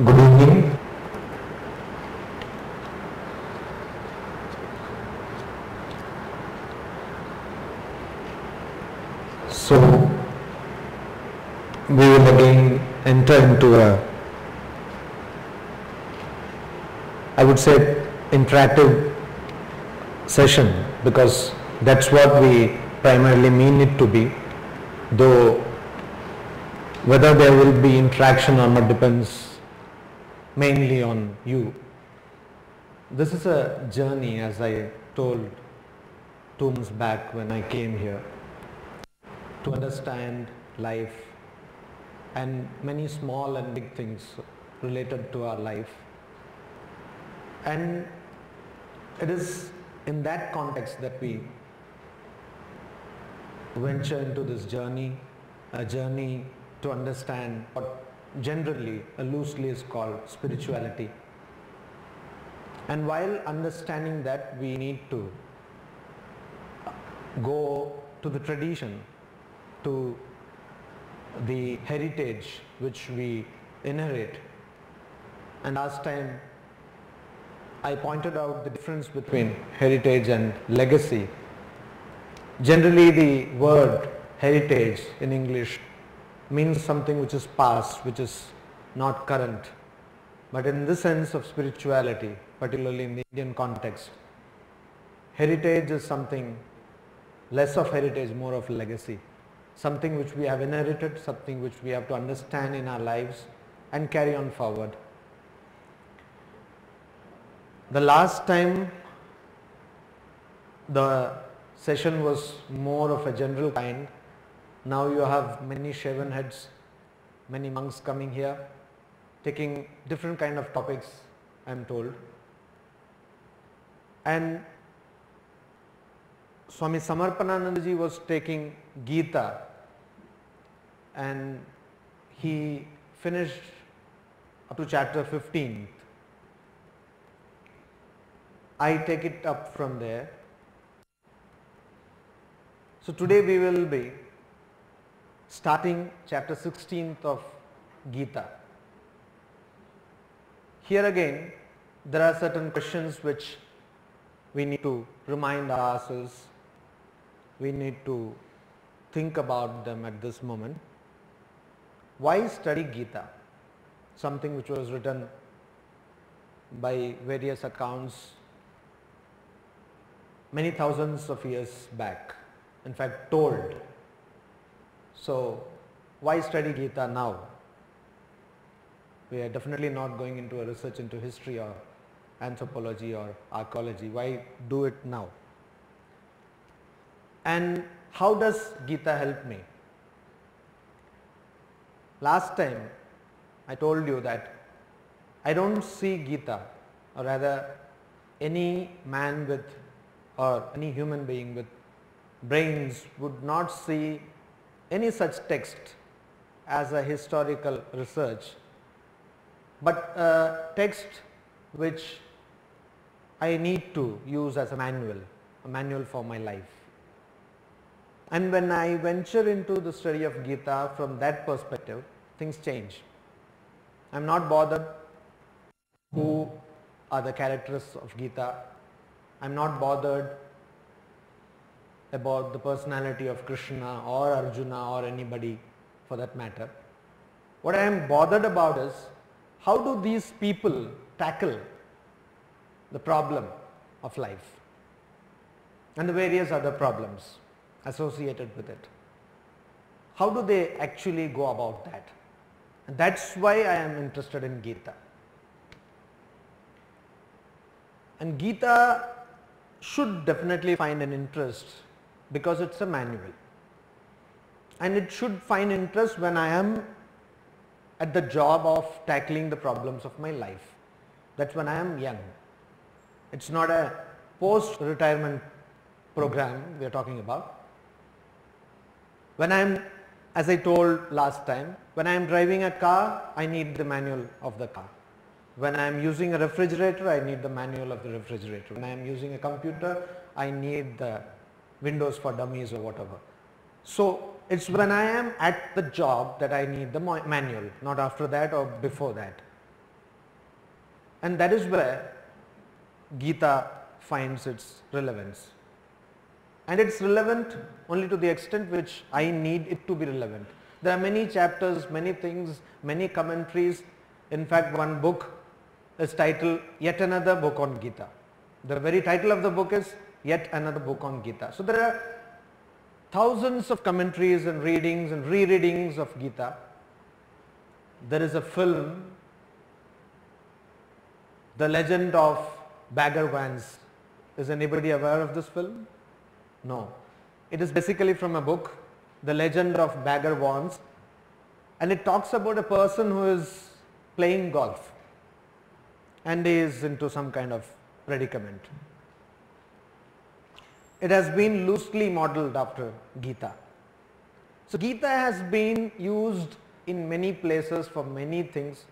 Good evening. So, we will again enter into I would say, interactive session, because that's what we primarily mean it to be, though whether there will be interaction or not depends mainly on you. This is a journey, as I told 2 months back when I came here, to understand life and many small and big things related to our life. And it is in that context that we venture into this journey, a journey to understand what generally, loosely is called spirituality. And while understanding that, we need to go to the tradition, to the heritage which we inherit. And last time I pointed out the difference between heritage and legacy. Generally, the word heritage in English means something which is past, which is not current. But in the sense of spirituality, particularly in the Indian context, heritage is something less of heritage, more of legacy. Something which we have inherited, something which we have to understand in our lives and carry on forward. The last time the session was more of a general kind. Now you have many shaven heads, many monks coming here, taking different kind of topics, I am told. And Swami Samarpananandaji was taking Gita, and he finished up to chapter 15. I take it up from there. So today we will be starting chapter 16th of Gita. Here again, there are certain questions which we need to remind ourselves. We need to think about them at this moment. Why study Gita? Something which was written by various accounts many thousands of years back, in fact told. So why study Gita now? We are definitely not going into a research into history or anthropology or archaeology. Why do it now? And how does Gita help me? Last time I told you that I don't see Gita, or rather any man with, or any human being with brains would not see any such text as a historical research, but a text which I need to use as a manual for my life. And when I venture into the study of Gita from that perspective, things change. I am not bothered who are the characters of Gita. I am not bothered about the personality of Krishna or Arjuna or anybody for that matter. What I am bothered about is how do these people tackle the problem of life and the various other problems associated with it. How do they actually go about that? And that's why I am interested in Gita. And Gita should definitely find an interest because it's a manual. And it should find interest when I am at the job of tackling the problems of my life. That's when I am young. It's not a post-retirement program we are talking about. When I am, as I told last time, when I am driving a car, I need the manual of the car. When I am using a refrigerator, I need the manual of the refrigerator. When I am using a computer, I need the Windows for Dummies or whatever. So it's when I am at the job that I need the manual, not after that or before that. And that is where Gita finds its relevance. And it's relevant only to the extent which I need it to be relevant. There are many chapters, many things, many commentaries. In fact, one book is titled Yet Another Book on Gita. The very title of the book is Yet Another Book on Gita. So there are thousands of commentaries and readings and rereadings of Gita. There is a film, The Legend of Bagger Vance. Is anybody aware of this film? No. It is basically from a book, The Legend of Bagger Vance, and it talks about a person who is playing golf and he is into some kind of predicament. It has been loosely modeled after Gita. So Gita has been used in many places for many things,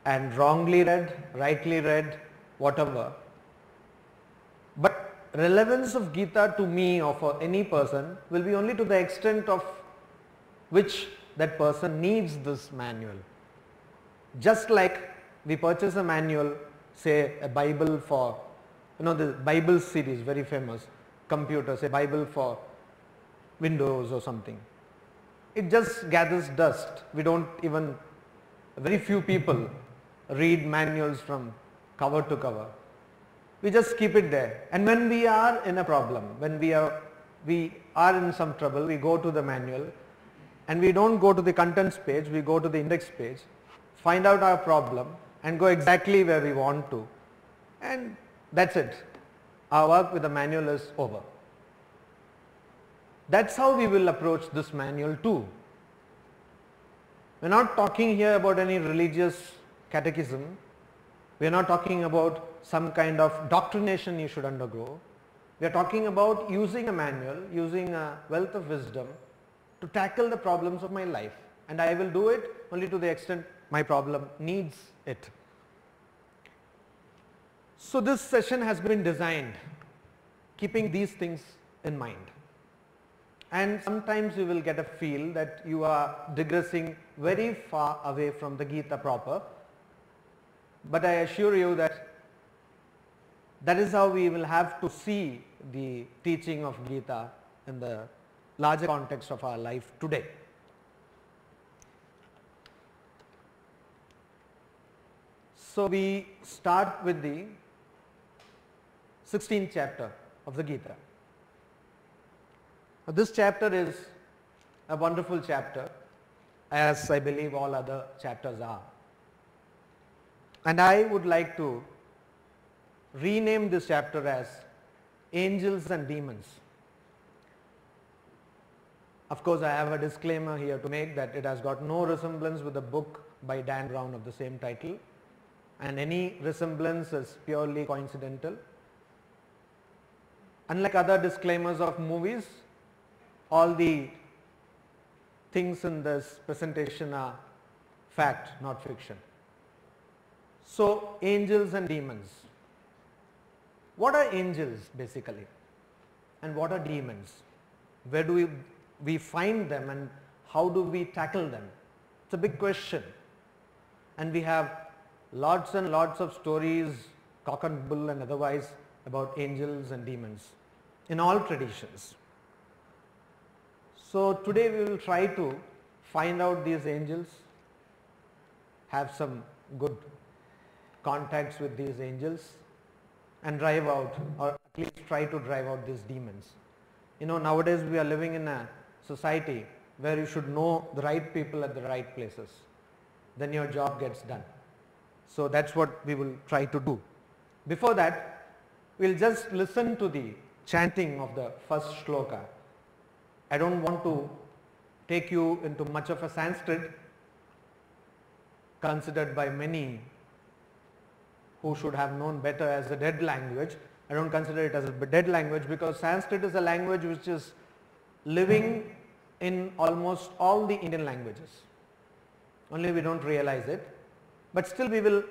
and wrongly read, rightly read, whatever. But relevance of Gita to me or for any person will be only to the extent of which that person needs this manual. Just like we purchase a manual, say a Bible for, the Bible series, very famous, computers, a Bible for Windows or something. It just gathers dust. We don't even, very few people read manuals from cover to cover. We just keep it there. And when we are in a problem, when we are in some trouble, we go to the manual and we don't go to the contents page, we go to the index page, find out our problem and go exactly where we want to, and that's it. Our work with the manual is over. That's how we will approach this manual too. We're not talking here about any religious catechism. We're not talking about some kind of doctrination you should undergo. We are talking about using a manual, using a wealth of wisdom to tackle the problems of my life. And I will do it only to the extent my problem needs it. So this session has been designed keeping these things in mind. And sometimes you will get a feel that you are digressing very far away from the Gita proper. But I assure you that that is how we will have to see the teaching of Gita in the larger context of our life today. So we start with the 16th chapter of the Gita. Now this chapter is a wonderful chapter, as I believe all other chapters are. And I would like to rename this chapter as Angels and Demons. Of course, I have a disclaimer here to make that it has got no resemblance with the book by Dan Brown of the same title, and any resemblance is purely coincidental. Unlike other disclaimers of movies, all the things in this presentation are fact, not fiction. So, angels and demons. What are angels basically? And what are demons? Where do we find them and how do we tackle them? It's a big question. And we have lots and lots of stories, cock and bull and otherwise, about angels and demons in all traditions. So today we will try to find out these angels, have some good contacts with these angels and drive out, or at least try to drive out these demons. Nowadays we are living in a society where you should know the right people at the right places. Then your job gets done. So that's what we will try to do. Before that, we'll just listen to the chanting of the first shloka. I don't want to take you into much of a Sanskrit, considered by many who should have known better as a dead language. I don't consider it as a dead language because Sanskrit is a language which is living in almost all the Indian languages. Only we don't realize it. But still we will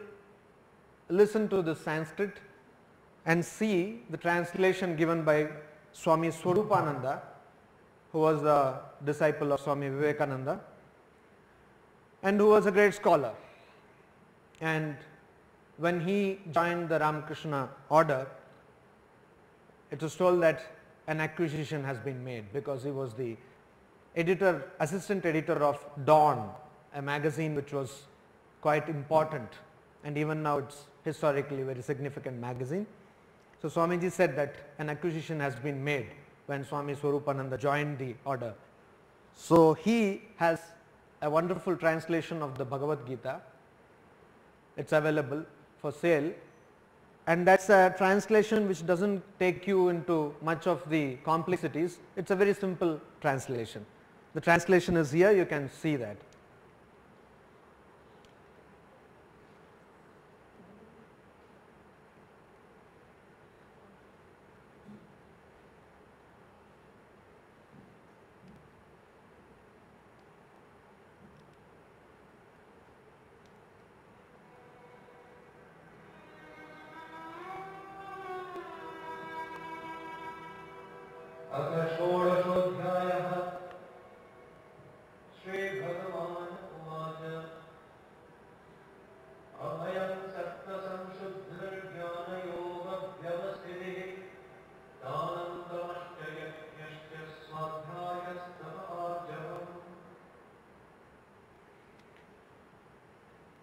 listen to the Sanskrit and see the translation given by Swami Swarupananda, who was a disciple of Swami Vivekananda and who was a great scholar. and when he joined the Ramakrishna order, it was told that an acquisition has been made, because he was the editor, assistant editor of Dawn, a magazine which was quite important, and even now it's historically very significant magazine. So Swamiji said that an acquisition has been made when Swami Swarupananda joined the order. So he has a wonderful translation of the Bhagavad Gita. It's available for sale, and that's a translation which doesn't take you into much of the complexities. It's a very simple translation. The translation is here, you can see that.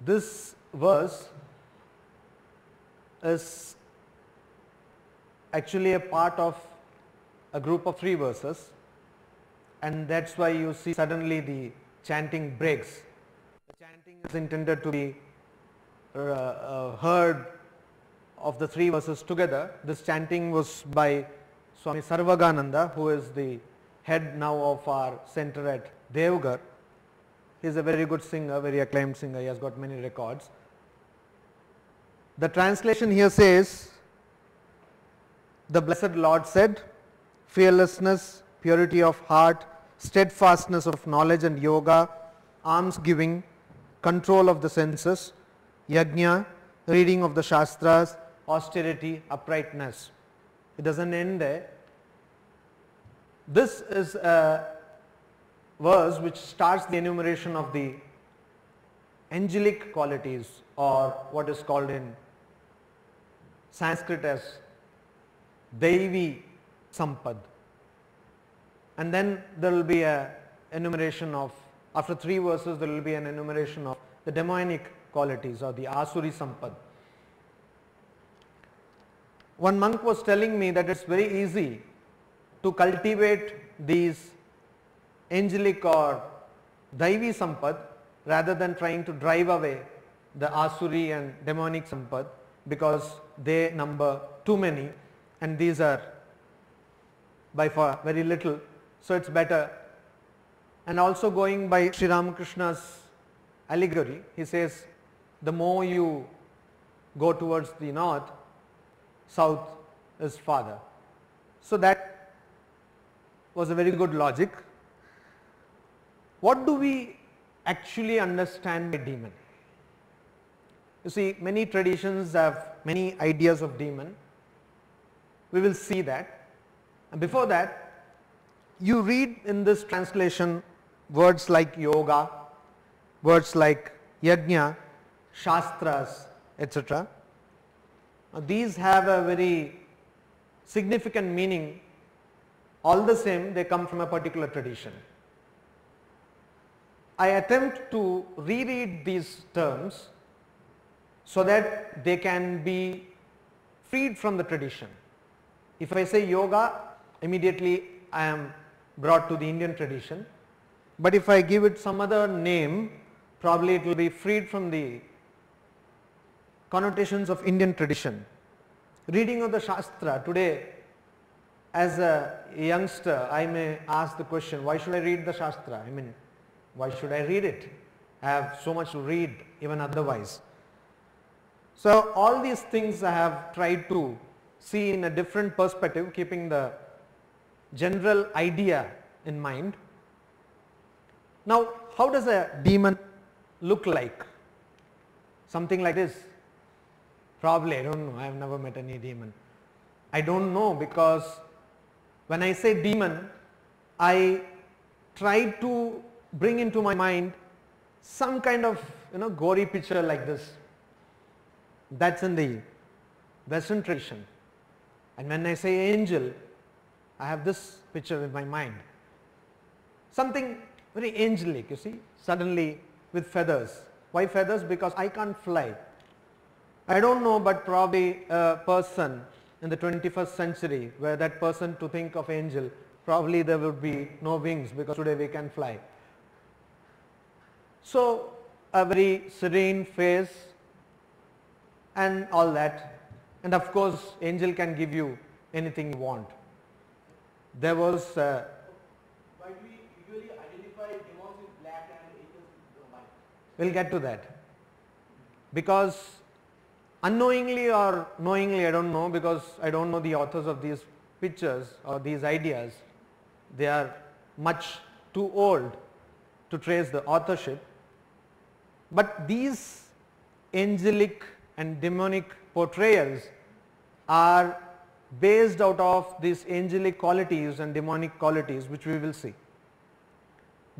This verse is actually a part of a group of 3 verses, and that's why you see suddenly the chanting breaks. The chanting is intended to be heard of the 3 verses together. This chanting was by Swami Sarvagananda, who is the head now of our center at Devgar. He is a very good singer, very acclaimed singer. He has got many records. The translation here says, the Blessed Lord said, fearlessness, purity of heart, steadfastness of knowledge and yoga, alms-giving, control of the senses, yajna, reading of the Shastras, austerity, uprightness. It doesn't end there. This is a verse which starts the enumeration of the angelic qualities, or what is called in Sanskrit as Daivi Sampad. And then there will be a enumeration of, after 3 verses there will be an enumeration of the demonic qualities, or the Asuri Sampad. One monk was telling me that it's very easy to cultivate these angelic or Daivi Sampad rather than trying to drive away the Asuri and demonic Sampad, because they number too many and these are by far very little. So it's better. And also going by Sri Ramakrishna's allegory, he says the more you go towards the north, south is farther. So that was a very good logic. What do we actually understand by demon? You see, many traditions have many ideas of demon. We will see that. And before that, you read in this translation words like yoga, words like yajna, shastras, etc. These have a very significant meaning. All the same, they come from a particular tradition. I attempt to reread these terms so that they can be freed from the tradition. If I say yoga, immediately I am brought to the Indian tradition, but if I give it some other name, probably it will be freed from the connotations of Indian tradition. Reading of the Shastra today, as a youngster, I may ask the question, why should I read the Shastra? I mean, why should I read it? I have so much to read even otherwise. So all these things I have tried to see in a different perspective, keeping the general idea in mind. Now, how does a demon look like? Something like this? Probably, I don't know. I have never met any demon. I don't know, because when I say demon, I try to bring into my mind some kind of gory picture like this. That's in the Western tradition. And when I say angel, I have this picture in my mind. Something very angelic, you see, suddenly with feathers. Why feathers? Because I can't fly. I don't know, but probably a person in the 21st century, where that person to think of angel, probably there would be no wings, because today we can fly. So a very serene face and all that, and of course angel can give you anything you want. There was why do we usually identify demons with black and angels with white? We'll get to that, because unknowingly or knowingly, I don't know, because I don't know the authors of these pictures or these ideas. They are much too old to trace the authorship. But these angelic and demonic portrayals are based out of these angelic qualities and demonic qualities, which we will see.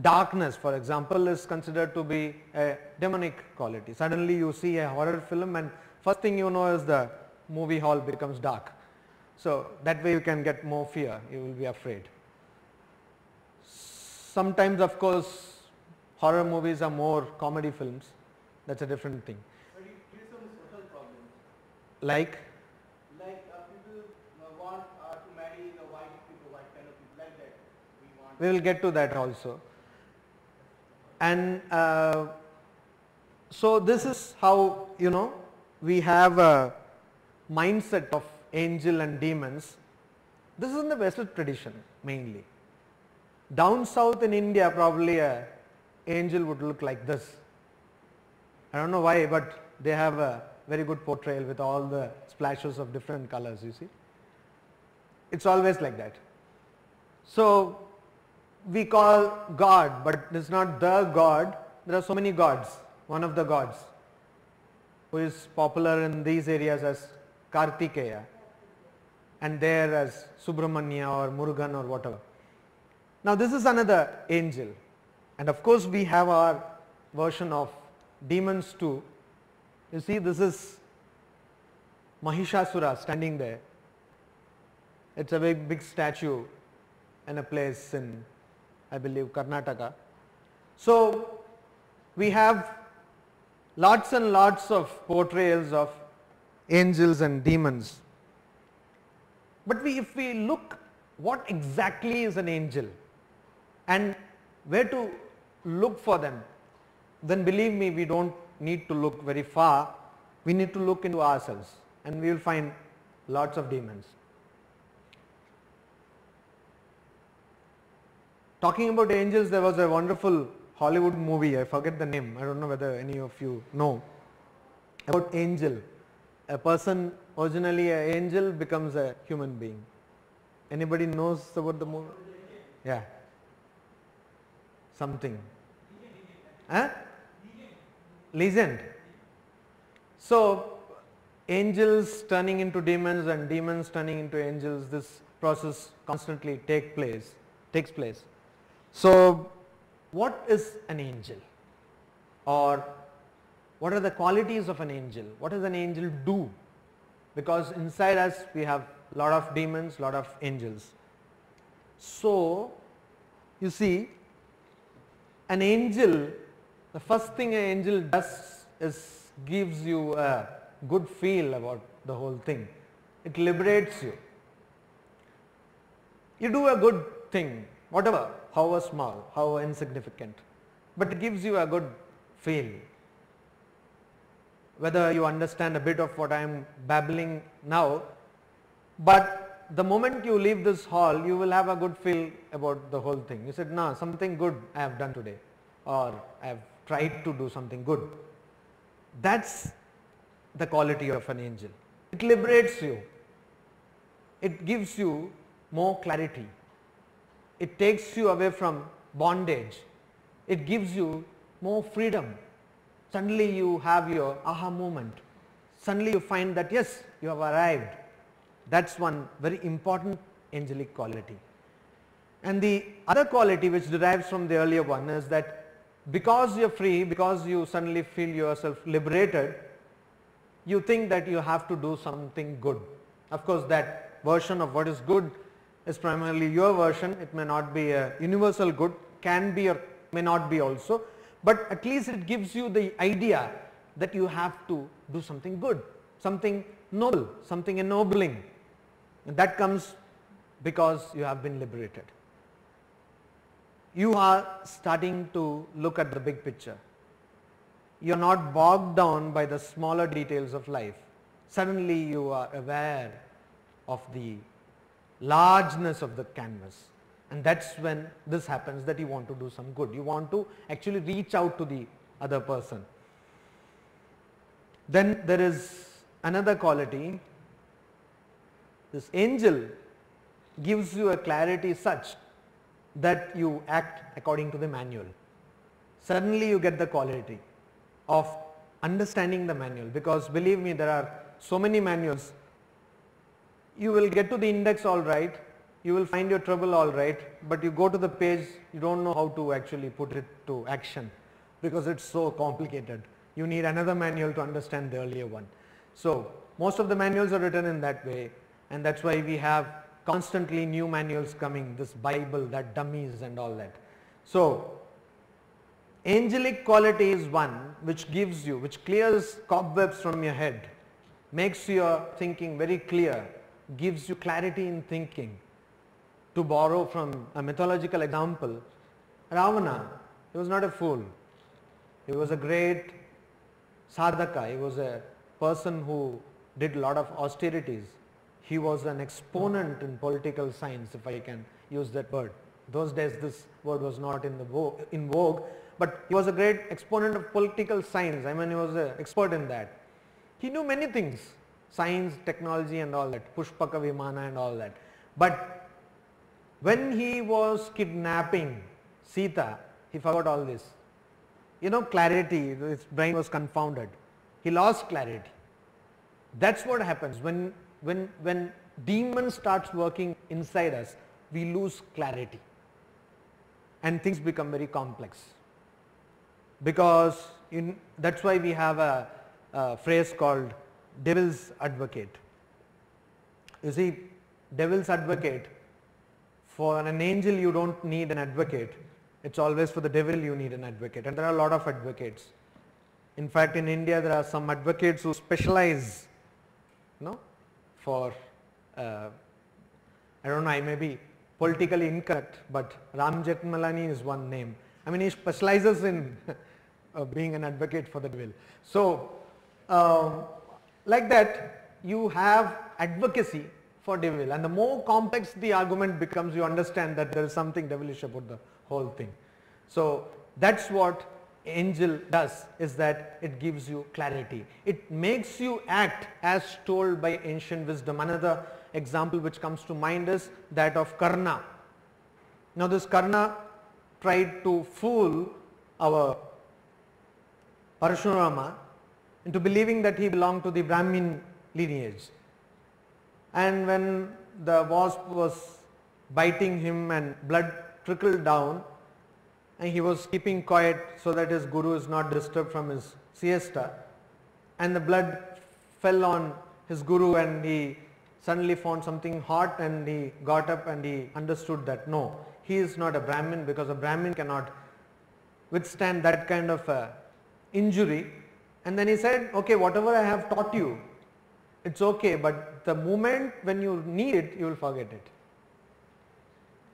Darkness, for example, is considered to be a demonic quality. Suddenly you see a horror film and first thing you know is the movie hall becomes dark. So that way you can get more fear, you will be afraid. Sometimes of course horror movies are more comedy films, that's a different thing. But it creates some social problems. Like? Like people want to marry the white people, white kind of people, like that. We will get to that also. And so this is how, you know, we have a mindset of angel and demons. This is in the Western tradition mainly. Down south in India, probably a angel would look like this. I don't know why, but they have a very good portrayal with all the splashes of different colors, you see. It's always like that. So we call God, but it's not the God. There are so many gods. One of the gods who is popular in these areas as Kartikeya, and there as Subramanya or Murugan or whatever. Now this is another angel, and of course we have our version of demons too. You see, this is Mahishasura standing there. It's a very big statue in a place in, I believe, Karnataka. So we have lots and lots of portrayals of angels and demons. But if we look what exactly is an angel and where to look for them, then believe me, we don't need to look very far. We need to look into ourselves and we will find lots of demons. Talking about angels, there was a wonderful Hollywood movie, I forget the name, I don't know whether any of you know, about angel. A person, originally an angel, becomes a human being. Anybody knows about the movie? Yeah. Something. Huh? Legend. So angels turning into demons and demons turning into angels, this process constantly takes place. So what is an angel, or what are the qualities of an angel? What does an angel do? Because inside us we have a lot of demons, lot of angels. So you see, an angel, the first thing an angel does is gives you a good feel about the whole thing. It liberates you. You do a good thing, whatever, however small, however insignificant, but it gives you a good feel. Whether you understand a bit of what I am babbling now, but the moment you leave this hall, you will have a good feel about the whole thing. You said, no, something good I have done today, or I have tried to do something good. That's the quality of an angel. It liberates you. It gives you more clarity. It takes you away from bondage. It gives you more freedom. Suddenly you have your aha moment. Suddenly you find that yes, you have arrived. That's one very important angelic quality. And the other quality which derives from the earlier one is that because you are free, because you suddenly feel yourself liberated, you think that you have to do something good. Of course, that version of what is good is primarily your version. It may not be a universal good, can be or may not be also, but at least it gives you the idea that you have to do something good, something noble, something ennobling. And that comes because you have been liberated. You are starting to look at the big picture. You are not bogged down by the smaller details of life. Suddenly you are aware of the largeness of the canvas, and that's when this happens, that you want to do some good. You want to actually reach out to the other person. Then there is another quality. This angel gives you a clarity such that you act according to the manual. Suddenly you get the quality of understanding the manual, because believe me, there are so many manuals. You will get to the index all right, you will find your trouble all right, but you go to the page, you don't know how to actually put it to action because it's so complicated. You need another manual to understand the earlier one. So most of the manuals are written in that way, and that's why we have constantly new manuals coming, this Bible, that dummies and all that. So angelic quality is one which gives you, which clears cobwebs from your head, makes your thinking very clear, gives you clarity in thinking. To borrow from a mythological example, Ravana, he was not a fool. He was a great sadhaka. He was a person who did a lot of austerities. He was an exponent in political science, if I can use that word. Those days this word was not in vogue, but he was a great exponent of political science. I mean, he was an expert in that. He knew many things, science, technology and all that, Pushpaka Vimana and all that. But when he was kidnapping Sita, he forgot all this. You know, clarity, his brain was confounded. He lost clarity. That's what happens when demon starts working inside us. We lose clarity and things become very complex, because that's why we have a phrase called devil's advocate. You see, devil's advocate, for an angel you don't need an advocate. It's always for the devil you need an advocate, and there are a lot of advocates. In fact, in India there are some advocates who specialize, for I don't know, I may be politically incorrect, but Ram Jethmalani is one name. I mean, he specializes in being an advocate for the devil. So like that, you have advocacy for devil, and the more complex the argument becomes, you understand that there is something devilish about the whole thing. So that's what angel does, is that it gives you clarity. It makes you act as told by ancient wisdom. Another example which comes to mind is that of Karna. Now this Karna tried to fool our Parashurama into believing that he belonged to the Brahmin lineage. And when the wasp was biting him and blood trickled down, and he was keeping quiet so that his guru is not disturbed from his siesta, and the blood fell on his guru, and he suddenly found something hot, and he got up and he understood that no, he is not a Brahmin, because a Brahmin cannot withstand that kind of injury. And then he said, okay, whatever I have taught you, it's okay, but the moment when you need it, you will forget it.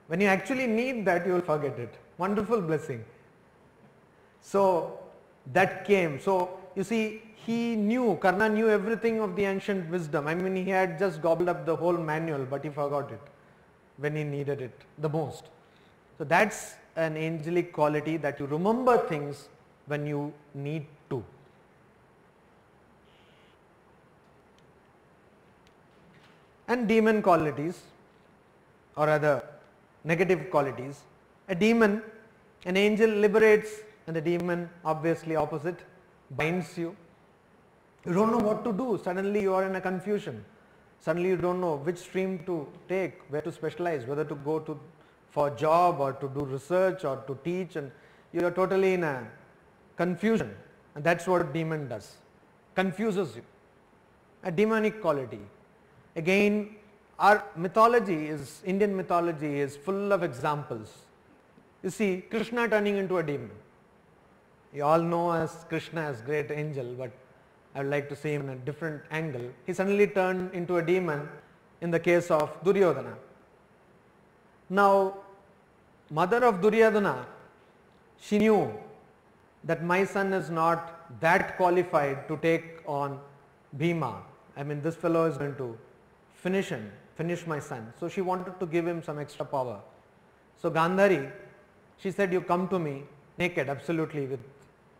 When you actually need that, you will forget it. Wonderful blessing. So that came. So you see, Karna knew everything of the ancient wisdom. I mean, he had just gobbled up the whole manual, but he forgot it when he needed it the most. So that's an angelic quality, that you remember things when you need to. And demon qualities, or other negative qualities. A demon, an angel liberates, and the demon, obviously opposite, binds you. You don't know what to do. Suddenly you are in a confusion. Suddenly you don't know which stream to take, where to specialize, whether to go for a job or to do research or to teach, and you are totally in a confusion. And that's what a demon does. Confuses you. a demonic quality. Again, our mythology is, Indian mythology is full of examples. You see, Krishna turning into a demon. You all know as Krishna as great angel, but I would like to see him in a different angle. He suddenly turned into a demon in the case of Duryodhana. Now, mother of Duryodhana, she knew that my son is not that qualified to take on Bhima. I mean, this fellow is going to finish my son. So she wanted to give him some extra power. So Gandhari, she said, you come to me naked, absolutely, with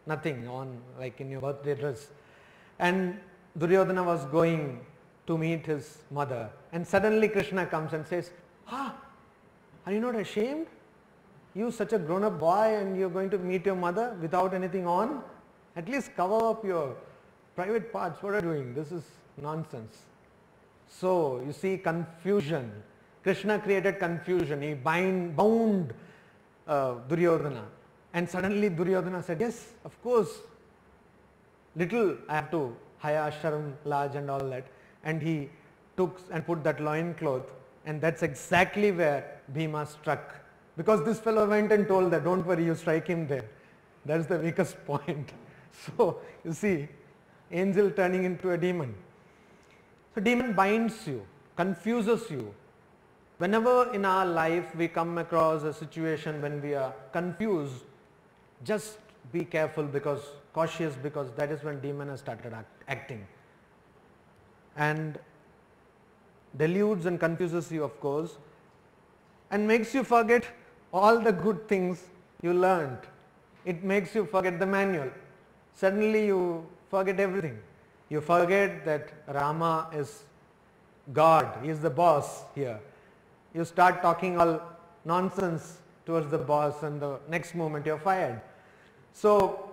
nothing on, like in your birthday dress. And Duryodhana was going to meet his mother. And suddenly Krishna comes and says, are you not ashamed? You such a grown-up boy and you're going to meet your mother without anything on? At least cover up your private parts. What are you doing? This is nonsense. So you see, confusion. Krishna created confusion. He bound Duryodhana. And suddenly Duryodhana said, yes, of course, little I have to hire ashram, large and all that. And he took and put that loincloth, and that's exactly where Bhima struck. Because this fellow went and told that, don't worry, you strike him there. That's the weakest point. So you see, angel turning into a demon. So demon binds you, confuses you. Whenever in our life we come across a situation when we are confused, just be careful, cautious, because that is when demon has started acting. And deludes and confuses you, of course, and makes you forget all the good things you learned. It makes you forget the manual. Suddenly you forget everything. You forget that Rama is God, he is the boss here. You start talking all nonsense towards the boss, and the next moment you are fired. So,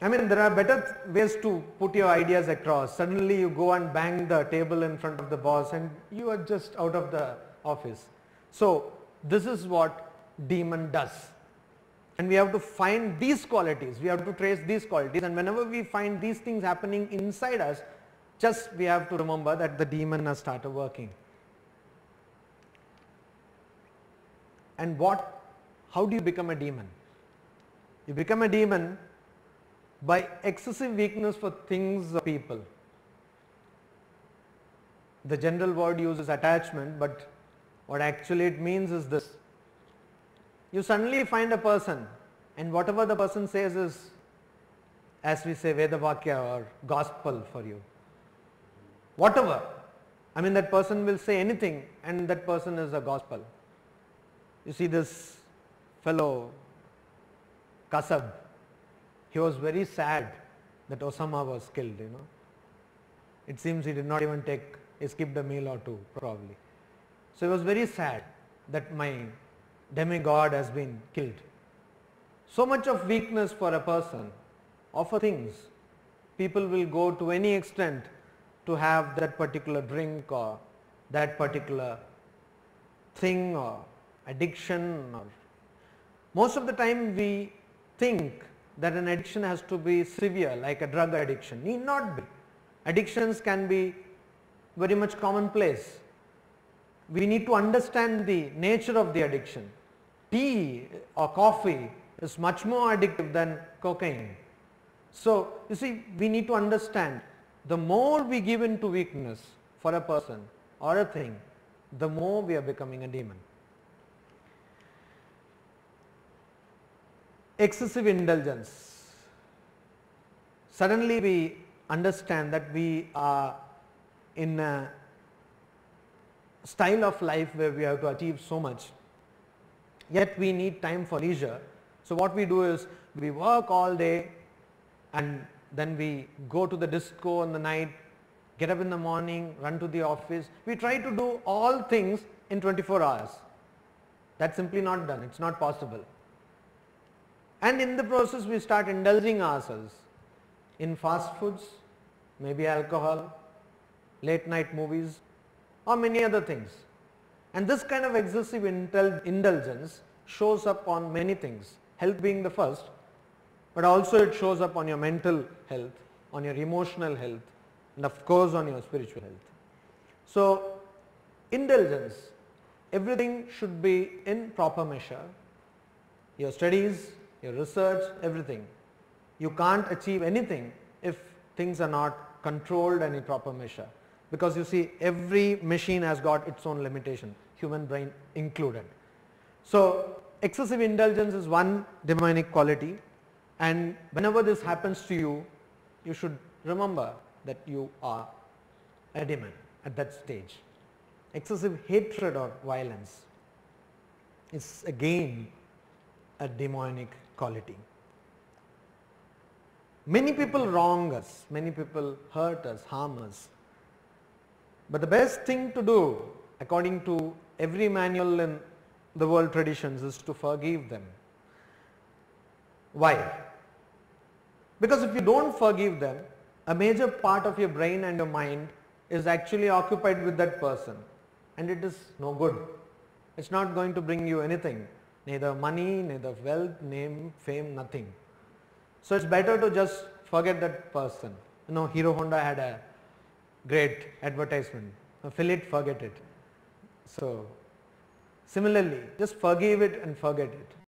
I mean, there are better ways to put your ideas across. Suddenly you go and bang the table in front of the boss and you are just out of the office. So this is what demon does. And we have to find these qualities, we have to trace these qualities, and whenever we find these things happening inside us, just we have to remember that the demon has started working. And how do you become a demon? You become a demon by excessive weakness for things or people. The general word used is attachment, but what actually it means is this. You suddenly find a person, and whatever the person says is, as we say, Vedavakya or gospel for you. Whatever. I mean, that person will say anything and that person is a gospel. You see this fellow, Kasab, he was very sad that Osama was killed, It seems he did not even he skipped a meal or two probably. So he was very sad that my demigod has been killed. So much of weakness for a person, or for things. People will go to any extent to have that particular drink or that particular thing or addiction. Or most of the time we think that an addiction has to be severe, like a drug addiction. Need not be. Addictions can be very much commonplace. We need to understand the nature of the addiction. Tea or coffee is much more addictive than cocaine. So you see, we need to understand, the more we give in to weakness for a person or a thing, the more we are becoming a demon. Excessive indulgence. Suddenly we understand that we are in a style of life where we have to achieve so much, yet we need time for leisure. So what we do is, we work all day and then we go to the disco in the night, get up in the morning, run to the office. We try to do all things in 24 hours. That's simply not done. It's not possible. And in the process we start indulging ourselves in fast foods, maybe alcohol, late night movies, or many other things. And this kind of excessive indulgence shows up on many things, health being the first, but also it shows up on your mental health, on your emotional health, and of course on your spiritual health. So indulgence, everything should be in proper measure. Your studies, your research, everything. You can't achieve anything if things are not controlled and in proper measure. Because you see, every machine has got its own limitation, human brain included. So excessive indulgence is one demonic quality, and whenever this happens to you, you should remember that you are a demon at that stage. Excessive hatred or violence is again a demonic quality. Many people wrong us, many people hurt us, harm us. But the best thing to do, according to every manual in the world traditions, is to forgive them. Why? Because if you don't forgive them, a major part of your brain and your mind is actually occupied with that person, and it is no good. It's not going to bring you anything, neither money, neither wealth, name, fame, nothing. So it's better to just forget that person. You know, Hero Honda had a great advertisement, fill it, forget it. So similarly, just forgive it and forget it.